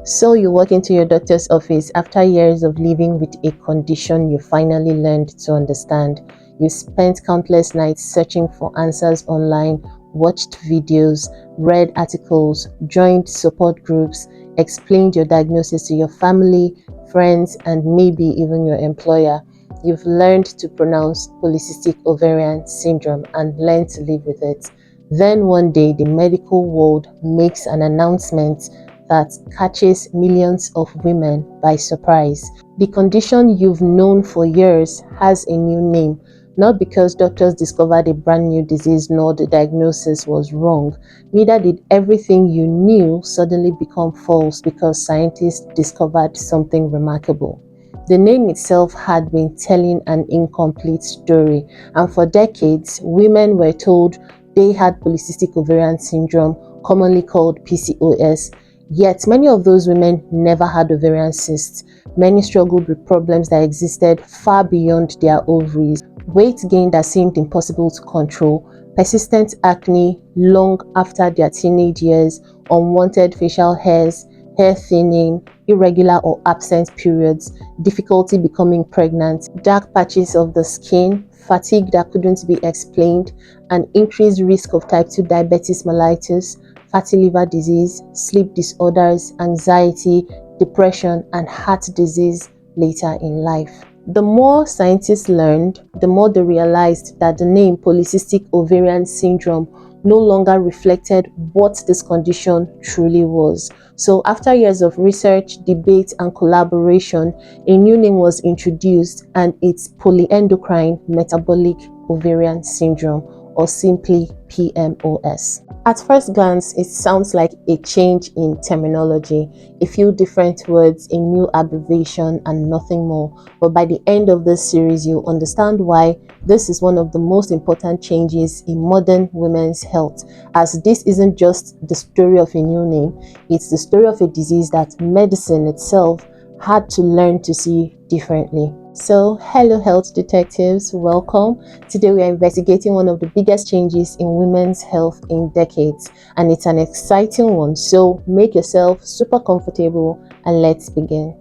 So you walk into your doctor's office after years of living with a condition you finally learned to understand. You spent countless nights searching for answers online, watched videos, read articles, joined support groups, explained your diagnosis to your family, friends, and maybe even your employer. You've learned to pronounce Polycystic Ovarian Syndrome and learned to live with it. Then one day, the medical world makes an announcement that catches millions of women by surprise. The condition you've known for years has a new name, not because doctors discovered a brand new disease nor the diagnosis was wrong. Neither did everything you knew suddenly become false because scientists discovered something remarkable. The name itself had been telling an incomplete story, and for decades, women were told they had Polycystic Ovarian Syndrome, commonly called PCOS. Yet, many of those women never had ovarian cysts. Many struggled with problems that existed far beyond their ovaries. Weight gain that seemed impossible to control, persistent acne long after their teenage years, unwanted facial hairs, hair thinning, irregular or absent periods, difficulty becoming pregnant, dark patches of the skin, fatigue that couldn't be explained, an increased risk of type 2 diabetes mellitus, fatty liver disease, sleep disorders, anxiety, depression, and heart disease later in life. The more scientists learned, the more they realized that the name Polycystic Ovarian Syndrome no longer reflected what this condition truly was. So after years of research, debate, and collaboration, a new name was introduced, and it's Polyendocrine Metabolic Ovarian Syndrome, or simply PMOS. At first glance, it sounds like a change in terminology, a few different words, a new abbreviation, and nothing more. But by the end of this series, you'll understand why this is one of the most important changes in modern women's health, as this isn't just the story of a new name, it's the story of a disease that medicine itself had to learn to see differently. So, hello health detectives, welcome. Today we are investigating one of the biggest changes in women's health in decades, and it's an exciting one. So make yourself super comfortable and let's begin.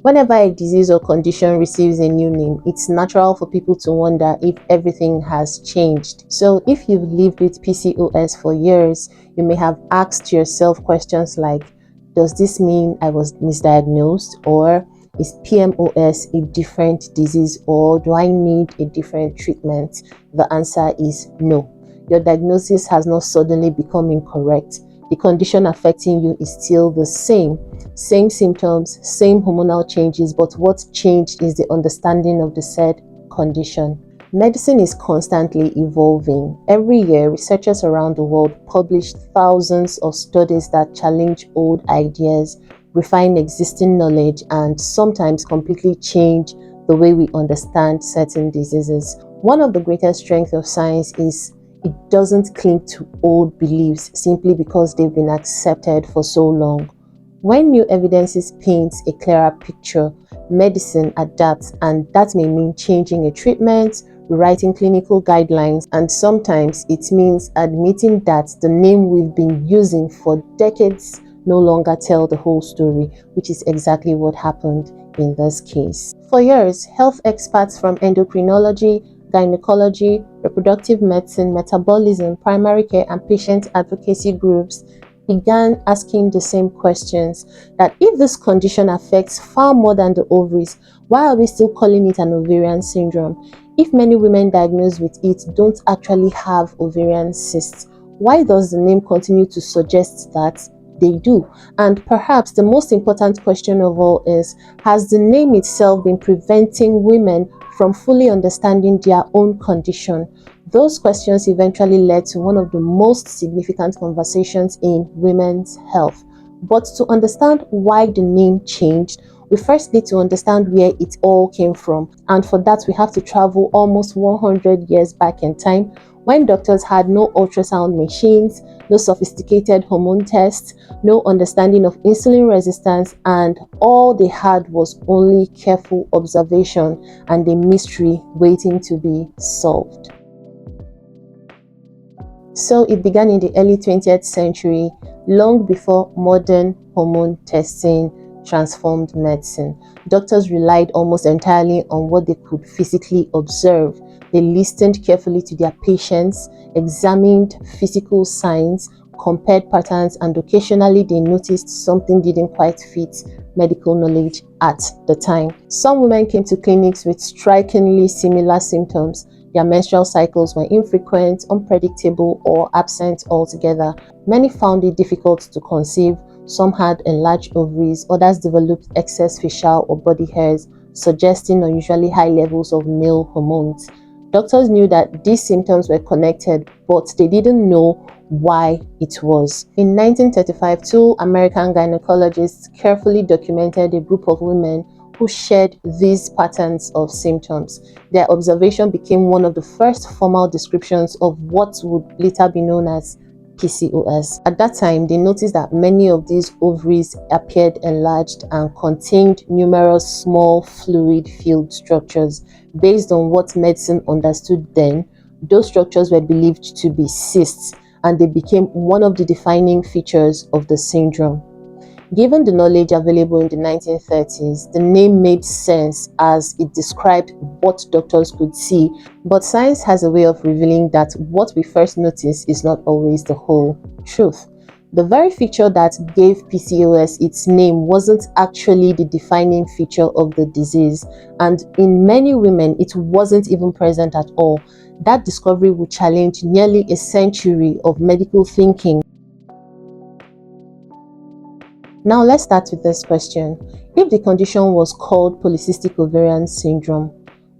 Whenever a disease or condition receives a new name, it's natural for people to wonder if everything has changed. So if you've lived with PCOS for years, you may have asked yourself questions like, does this mean I was misdiagnosed, or is PMOS a different disease, or do I need a different treatment? The answer is no. Your diagnosis has not suddenly become incorrect. The condition affecting you is still the same symptoms, same hormonal changes, but what changed is the understanding of the said condition. Medicine is constantly evolving. Every year, researchers around the world publish thousands of studies that challenge old ideas, refine existing knowledge, and sometimes completely change the way we understand certain diseases. One of the greatest strengths of science is it doesn't cling to old beliefs simply because they've been accepted for so long. When new evidences paint a clearer picture, medicine adapts, and that may mean changing a treatment, writing clinical guidelines, and sometimes it means admitting that the name we've been using for decades no longer tell the whole story, which is exactly what happened in this case. For years, health experts from endocrinology, gynecology, reproductive medicine, metabolism, primary care, and patient advocacy groups began asking the same questions, that if this condition affects far more than the ovaries, why are we still calling it an ovarian syndrome? If many women diagnosed with it don't actually have ovarian cysts, why does the name continue to suggest that they do? And perhaps the most important question of all is, has the name itself been preventing women from fully understanding their own condition? Those questions eventually led to one of the most significant conversations in women's health. But to understand why the name changed, we first need to understand where it all came from. And for that, we have to travel almost 100 years back in time, when doctors had no ultrasound machines, no sophisticated hormone tests, no understanding of insulin resistance, and all they had was only careful observation and a mystery waiting to be solved. So it began in the early 20th century, long before modern hormone testing transformed medicine. Doctors relied almost entirely on what they could physically observe. They listened carefully to their patients, examined physical signs, compared patterns, and occasionally they noticed something didn't quite fit medical knowledge at the time. Some women came to clinics with strikingly similar symptoms. Their menstrual cycles were infrequent, unpredictable, or absent altogether. Many found it difficult to conceive. Some had enlarged ovaries, others developed excess facial or body hairs, suggesting unusually high levels of male hormones. Doctors knew that these symptoms were connected, but they didn't know why it was. In 1935, two American gynecologists carefully documented a group of women who shared these patterns of symptoms. Their observation became one of the first formal descriptions of what would later be known as PCOS. At that time, they noticed that many of these ovaries appeared enlarged and contained numerous small fluid-filled structures. Based on what medicine understood then, those structures were believed to be cysts, and they became one of the defining features of the syndrome. Given the knowledge available in the 1930s, the name made sense as it described what doctors could see, but science has a way of revealing that what we first notice is not always the whole truth. The very feature that gave PCOS its name wasn't actually the defining feature of the disease, and in many women it wasn't even present at all. That discovery would challenge nearly a century of medical thinking. Now let's start with this question. If the condition was called Polycystic Ovarian Syndrome,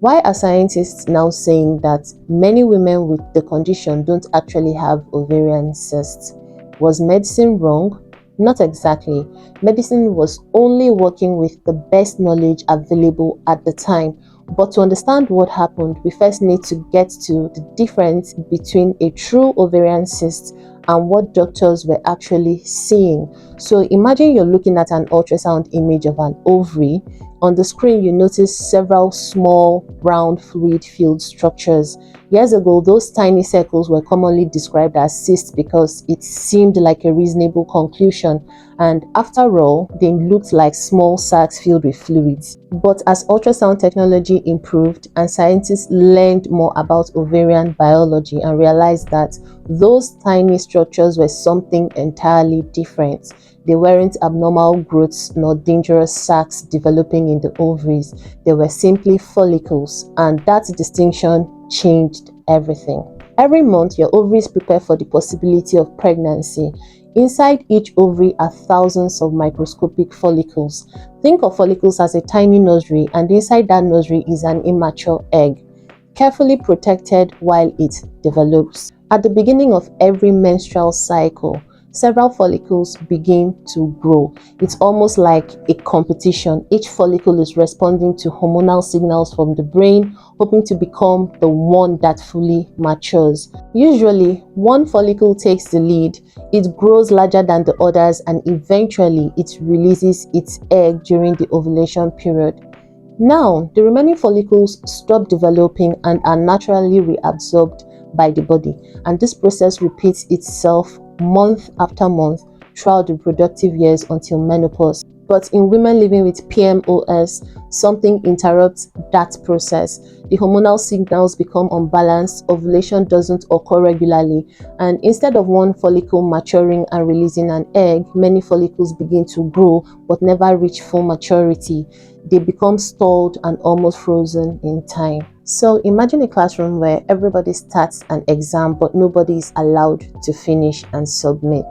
why are scientists now saying that many women with the condition don't actually have ovarian cysts? Was medicine wrong? Not exactly. Medicine was only working with the best knowledge available at the time. But to understand what happened, we first need to get to the difference between a true ovarian cyst and what doctors were actually seeing. So imagine you're looking at an ultrasound image of an ovary. On the screen, you notice several small, round, fluid-filled structures. Years ago, those tiny circles were commonly described as cysts because it seemed like a reasonable conclusion. And after all, they looked like small sacs filled with fluids. But as ultrasound technology improved and scientists learned more about ovarian biology and realized that those tiny structures were something entirely different. They weren't abnormal growths nor dangerous sacs developing in the ovaries. They were simply follicles, and that distinction changed everything. Every month, your ovaries prepare for the possibility of pregnancy. Inside each ovary are thousands of microscopic follicles. Think of follicles as a tiny nursery, and inside that nursery is an immature egg, carefully protected while it develops. At the beginning of every menstrual cycle, several follicles begin to grow. It's almost like a competition. Each follicle is responding to hormonal signals from the brain, hoping to become the one that fully matures. Usually, one follicle takes the lead. It grows larger than the others, and eventually it releases its egg during the ovulation period. Now, the remaining follicles stop developing and are naturally reabsorbed by the body, and this process repeats itself month after month throughout the reproductive years until menopause. But in women living with PMOS, something interrupts that process. The hormonal signals become unbalanced, ovulation doesn't occur regularly, and instead of one follicle maturing and releasing an egg, many follicles begin to grow but never reach full maturity. They become stalled and almost frozen in time. So imagine a classroom where everybody starts an exam but nobody is allowed to finish and submit.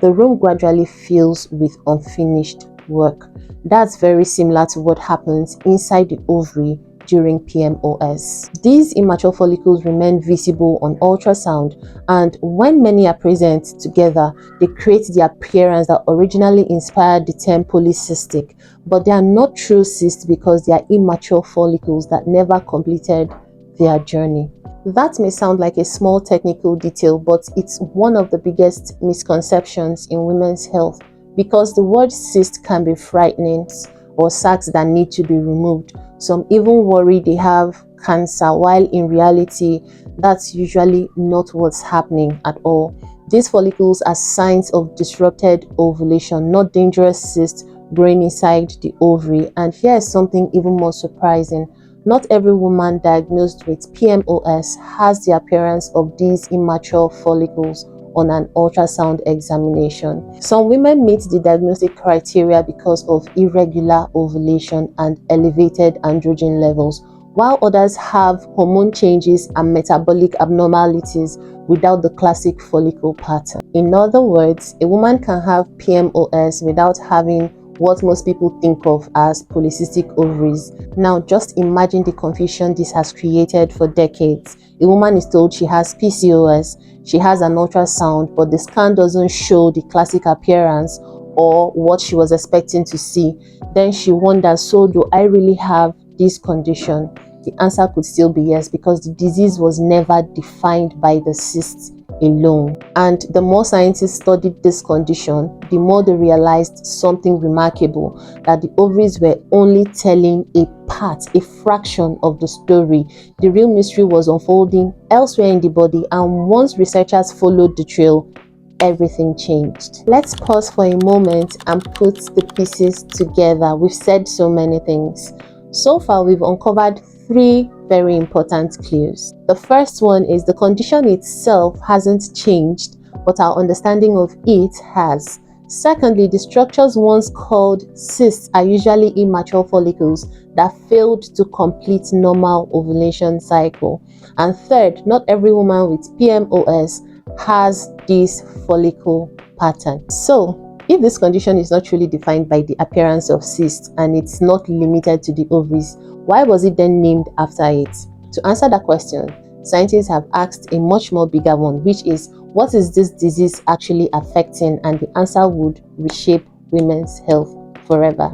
The room gradually fills with unfinished work. That's very similar to what happens inside the ovary during PMOS. These immature follicles remain visible on ultrasound, and when many are present together, they create the appearance that originally inspired the term polycystic, but they are not true cysts because they are immature follicles that never completed their journey. That may sound like a small technical detail, but it's one of the biggest misconceptions in women's health, because the word cyst can be frightening, or sacs that need to be removed. Some even worry they have cancer, while in reality, That's usually not what's happening at all. These follicles are signs of disrupted ovulation, not dangerous cysts growing inside the ovary. And here's something even more surprising. Not every woman diagnosed with PMOS has the appearance of these immature follicles on an ultrasound examination. Some women meet the diagnostic criteria because of irregular ovulation and elevated androgen levels, while others have hormone changes and metabolic abnormalities without the classic follicle pattern. In other words, a woman can have PMOS without having what most people think of as polycystic ovaries. Now, just imagine the confusion this has created for decades. A woman is told she has PCOS, she has an ultrasound, but the scan doesn't show the classic appearance or what she was expecting to see. Then she wonders, so do I really have this condition? The answer could still be yes, because the disease was never defined by the cysts alone. And the more scientists studied this condition, the more they realized something remarkable, that the ovaries were only telling a part, a fraction of the story. The real mystery was unfolding elsewhere in the body, and once researchers followed the trail, everything changed. Let's pause for a moment and put the pieces together. We've said so many things. So far, we've uncovered 3 very important clues. The first one is the condition itself hasn't changed, but our understanding of it has. Secondly, the structures once called cysts are usually immature follicles that failed to complete normal ovulation cycle. And third, not every woman with PMOS has this follicle pattern. So, if this condition is not truly defined by the appearance of cysts and it's not limited to the ovaries, why was it then named after it? To answer that question, scientists have asked a much more bigger one, which is, what is this disease actually affecting? And the answer would reshape women's health forever.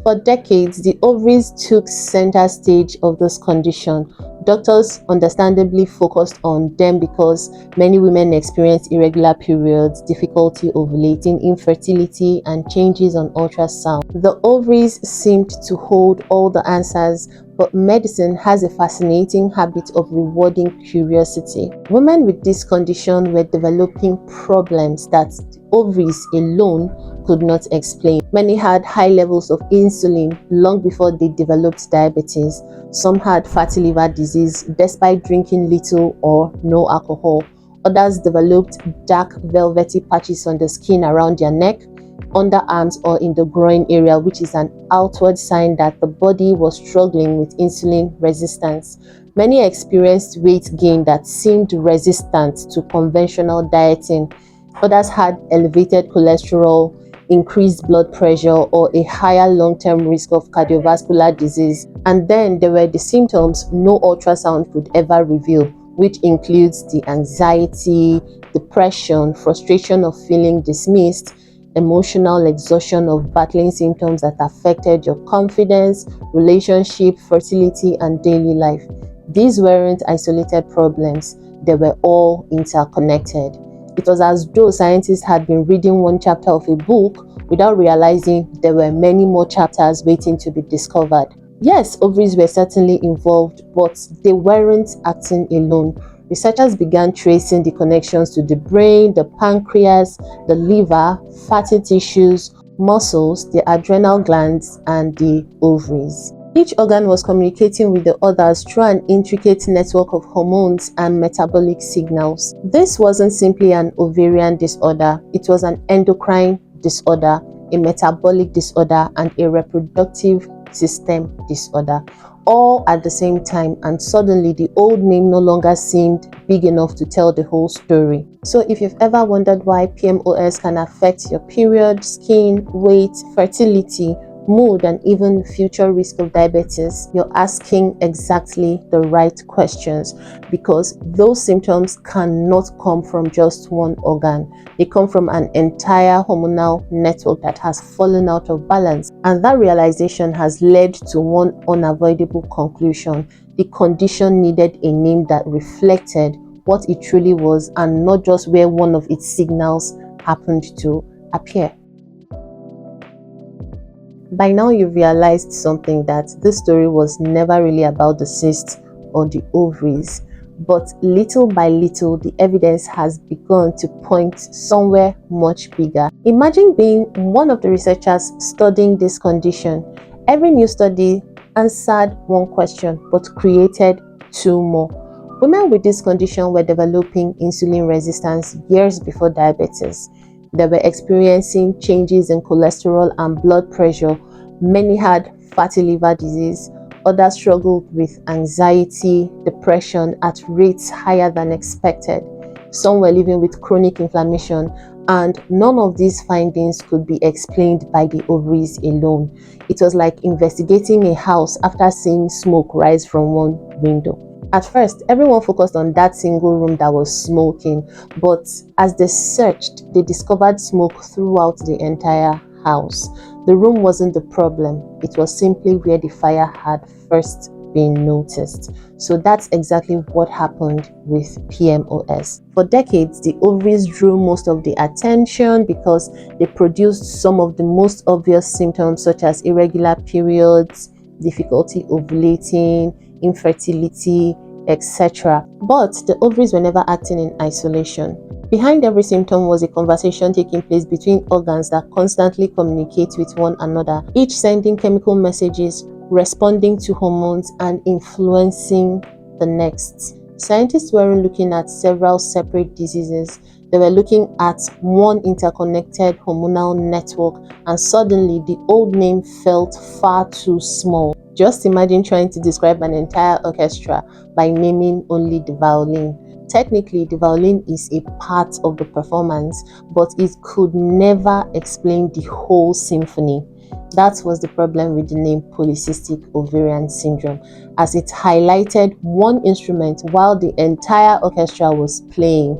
For decades, the ovaries took center stage of this condition. Doctors understandably focused on them because many women experience irregular periods, difficulty ovulating, infertility, and changes on ultrasound. The ovaries seemed to hold all the answers, but medicine has a fascinating habit of rewarding curiosity. Women with this condition were developing problems that the ovaries alone could not explain. Many had high levels of insulin long before they developed diabetes. Some had fatty liver disease despite drinking little or no alcohol. Others developed dark velvety patches on the skin around their neck, underarms, or in the groin area, which is an outward sign that the body was struggling with insulin resistance. Many experienced weight gain that seemed resistant to conventional dieting. Others had elevated cholesterol, increased blood pressure, or a higher long-term risk of cardiovascular disease. And then there were the symptoms no ultrasound could ever reveal, which includes the anxiety, depression, frustration of feeling dismissed, emotional exhaustion of battling symptoms that affected your confidence, relationship, fertility, and daily life. These weren't isolated problems, they were all interconnected. It was as though scientists had been reading one chapter of a book without realizing there were many more chapters waiting to be discovered. Yes, ovaries were certainly involved, but they weren't acting alone. Researchers began tracing the connections to the brain, the pancreas, the liver, fatty tissues, muscles, the adrenal glands, and the ovaries. Each organ was communicating with the others through an intricate network of hormones and metabolic signals. This wasn't simply an ovarian disorder, it was an endocrine disorder, a metabolic disorder, and a reproductive system disorder, all at the same time, and suddenly the old name no longer seemed big enough to tell the whole story. So if you've ever wondered why PMOS can affect your period, skin, weight, fertility, mood, and even future risk of diabetes, you're asking exactly the right questions, because those symptoms cannot come from just one organ. They come from an entire hormonal network that has fallen out of balance. And that realization has led to one unavoidable conclusion: the condition needed a name that reflected what it truly was, and not just where one of its signals happened to appear. By now you've realized something, that this story was never really about the cysts or the ovaries, but little by little the evidence has begun to point somewhere much bigger. Imagine being one of the researchers studying this condition. Every new study answered one question but created two more. Women with this condition were developing insulin resistance years before diabetes. They were experiencing changes in cholesterol and blood pressure. Many had fatty liver disease. Others struggled with anxiety, depression at rates higher than expected. Some were living with chronic inflammation, and none of these findings could be explained by the ovaries alone. It was like investigating a house after seeing smoke rise from one window. At first, everyone focused on that single room that was smoking, but as they searched, they discovered smoke throughout the entire house. The room wasn't the problem, it was simply where the fire had first been noticed. So that's exactly what happened with PMOS. For decades, the ovaries drew most of the attention because they produced some of the most obvious symptoms, such as irregular periods, difficulty ovulating, infertility, etc. But the ovaries were never acting in isolation. Behind every symptom was a conversation taking place between organs that constantly communicate with one another, each sending chemical messages, responding to hormones, and influencing the next. Scientists weren't looking at several separate diseases. They were looking at one interconnected hormonal network, and suddenly the old name felt far too small. Just imagine trying to describe an entire orchestra by naming only the violin. Technically, the violin is a part of the performance, but it could never explain the whole symphony. That was the problem with the name Polycystic Ovarian Syndrome, as it highlighted one instrument while the entire orchestra was playing.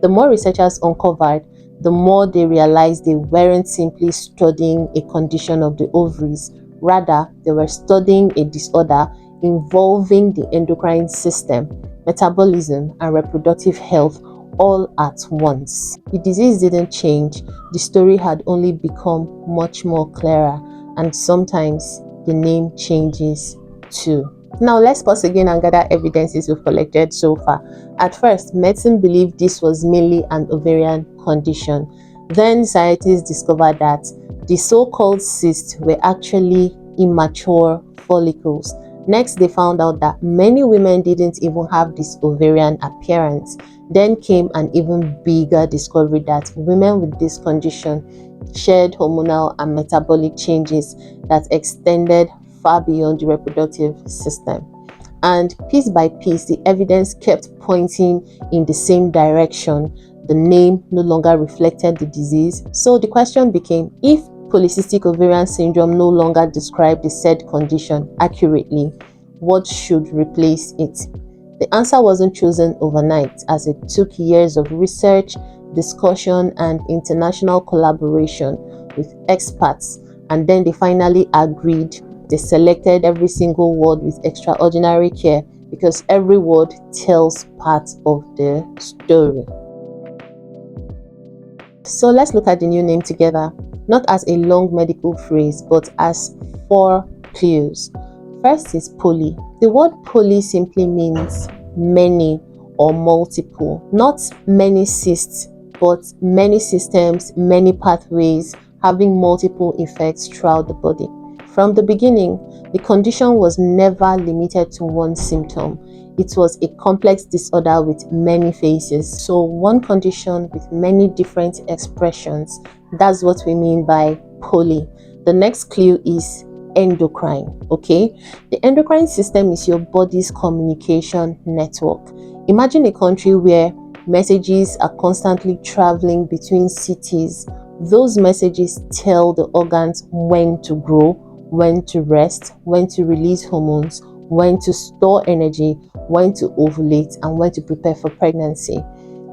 The more researchers uncovered, the more they realized they weren't simply studying a condition of the ovaries. Rather, they were studying a disorder involving the endocrine system, metabolism, and reproductive health all at once. The disease didn't change, the story had only become much more clearer, and sometimes the name changes too. Now let's pause again and gather evidences we've collected so far. At first, medicine believed this was mainly an ovarian condition. Then scientists discovered that the so-called cysts were actually immature follicles. Next, they found out that many women didn't even have this ovarian appearance. Then came an even bigger discovery that women with this condition shared hormonal and metabolic changes that extended far beyond the reproductive system. And piece by piece, the evidence kept pointing in the same direction. The name no longer reflected the disease. So the question became, if Polycystic Ovarian Syndrome no longer described the said condition accurately, what should replace it? The answer wasn't chosen overnight, as it took years of research, discussion, and international collaboration with experts, and then they finally agreed. They selected every single word with extraordinary care, because every word tells part of the story. So let's look at the new name together, not as a long medical phrase, but as 4 clues. First is poly. The word poly simply means many or multiple, not many cysts, but many systems, many pathways, having multiple effects throughout the body. From the beginning, the condition was never limited to one symptom. It was a complex disorder with many faces. So one condition with many different expressions. That's what we mean by poly. The next clue is endocrine. Okay, the endocrine system is your body's communication network. Imagine a country where messages are constantly traveling between cities. Those messages tell the organs when to grow, when to rest, when to release hormones, when to store energy, when to ovulate, and when to prepare for pregnancy.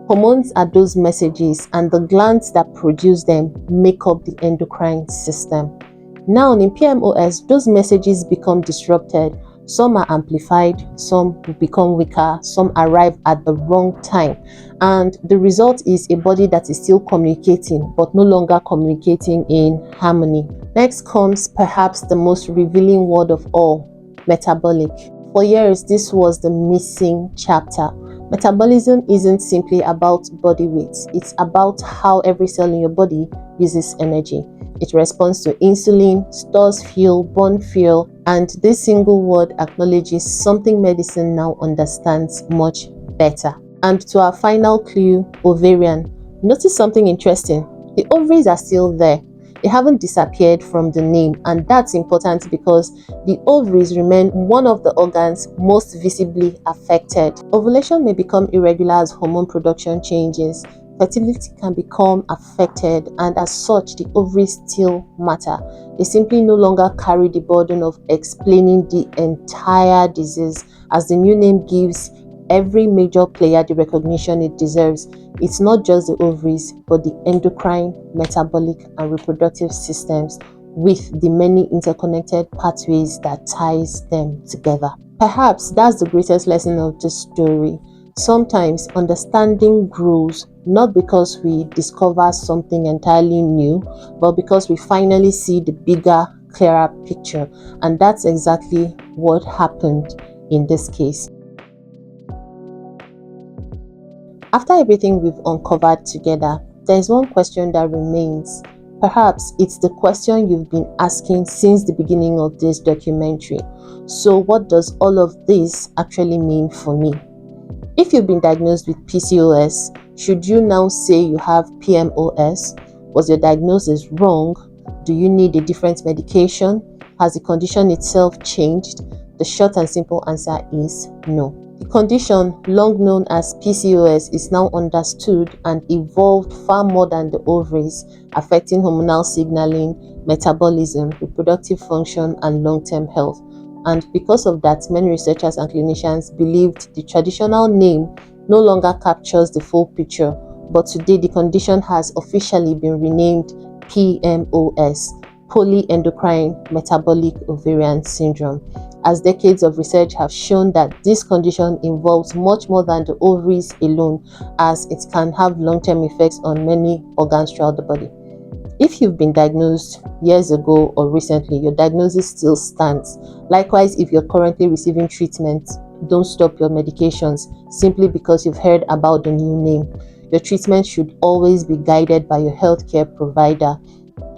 Hormones are those messages, and the glands that produce them make up the endocrine system. Now in PMOS, those messages become disrupted. Some are amplified, some become weaker, some arrive at the wrong time, and the result is a body that is still communicating but no longer communicating in harmony. Next comes perhaps the most revealing word of all: metabolic. For years, this was the missing chapter. Metabolism isn't simply about body weight, it's about how every cell in your body uses energy. It responds to insulin, stores fuel, burns fuel, and this single word acknowledges something medicine now understands much better. And to our final clue, ovarian. Notice something interesting. The ovaries are still there. They haven't disappeared from the name, and that's important because the ovaries remain one of the organs most visibly affected. Ovulation may become irregular as hormone production changes. Fertility can become affected, and as such, the ovaries still matter. They simply no longer carry the burden of explaining the entire disease. As the new name gives every major player the recognition it deserves, it's not just the ovaries, but the endocrine, metabolic, and reproductive systems with the many interconnected pathways that ties them together. Perhaps that's the greatest lesson of this story. Sometimes understanding grows not because we discover something entirely new, but because we finally see the bigger, clearer picture. And that's exactly what happened in this case. After everything we've uncovered together, there is one question that remains. Perhaps it's the question you've been asking since the beginning of this documentary. So what does all of this actually mean for me? If you've been diagnosed with PCOS, should you now say you have PMOS? Was your diagnosis wrong? Do you need a different medication? Has the condition itself changed? The short and simple answer is no. The condition, long known as PCOS, is now understood and evolved far more than the ovaries, affecting hormonal signaling, metabolism, reproductive function, and long-term health. And because of that, many researchers and clinicians believed the traditional name no longer captures the full picture, but today the condition has officially been renamed PMOS, Polyendocrine Metabolic Ovarian Syndrome, as decades of research have shown that this condition involves much more than the ovaries alone, as it can have long-term effects on many organs throughout the body. If you've been diagnosed years ago or recently, your diagnosis still stands. Likewise, if you're currently receiving treatment, don't stop your medications simply because you've heard about the new name. Your treatment should always be guided by your healthcare provider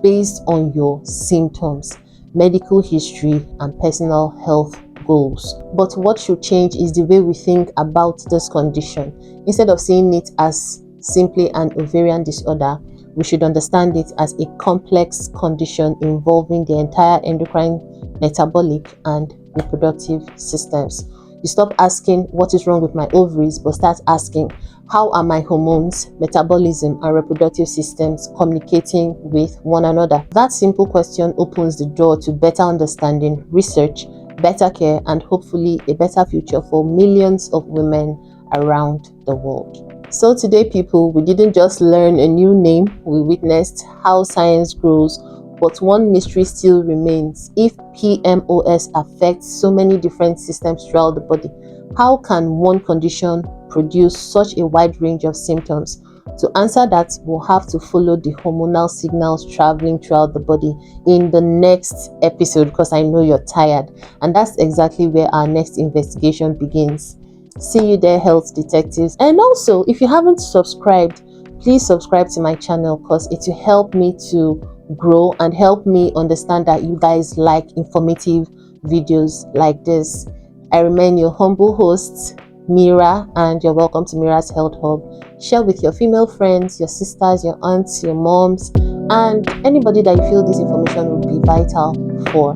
based on your symptoms, medical history, and personal health goals. But what should change is the way we think about this condition. Instead of seeing it as simply an ovarian disorder, we should understand it as a complex condition involving the entire endocrine, metabolic, and reproductive systems. You stop asking what is wrong with my ovaries, but start asking how are my hormones, metabolism, and reproductive systems communicating with one another. That simple question opens the door to better understanding, research, better care, and hopefully a better future for millions of women around the world. So today, people, we didn't just learn a new name, we witnessed how science grows, but one mystery still remains. If PMOS affects so many different systems throughout the body, how can one condition produce such a wide range of symptoms? To answer that, we'll have to follow the hormonal signals traveling throughout the body in the next episode, because I know you're tired, and that's exactly where our next investigation begins. See you there, health detectives. And also, if you haven't subscribed, please subscribe to my channel, because it will help me to grow and help me understand that you guys like informative videos like this. I remain your humble host, Mira, and you're welcome to Mira's Health Hub. Share with your female friends, your sisters, your aunts, your moms, and anybody that you feel this information would be vital for.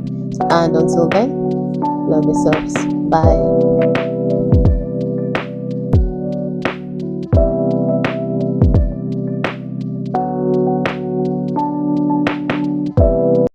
And until then, love yourselves. Bye.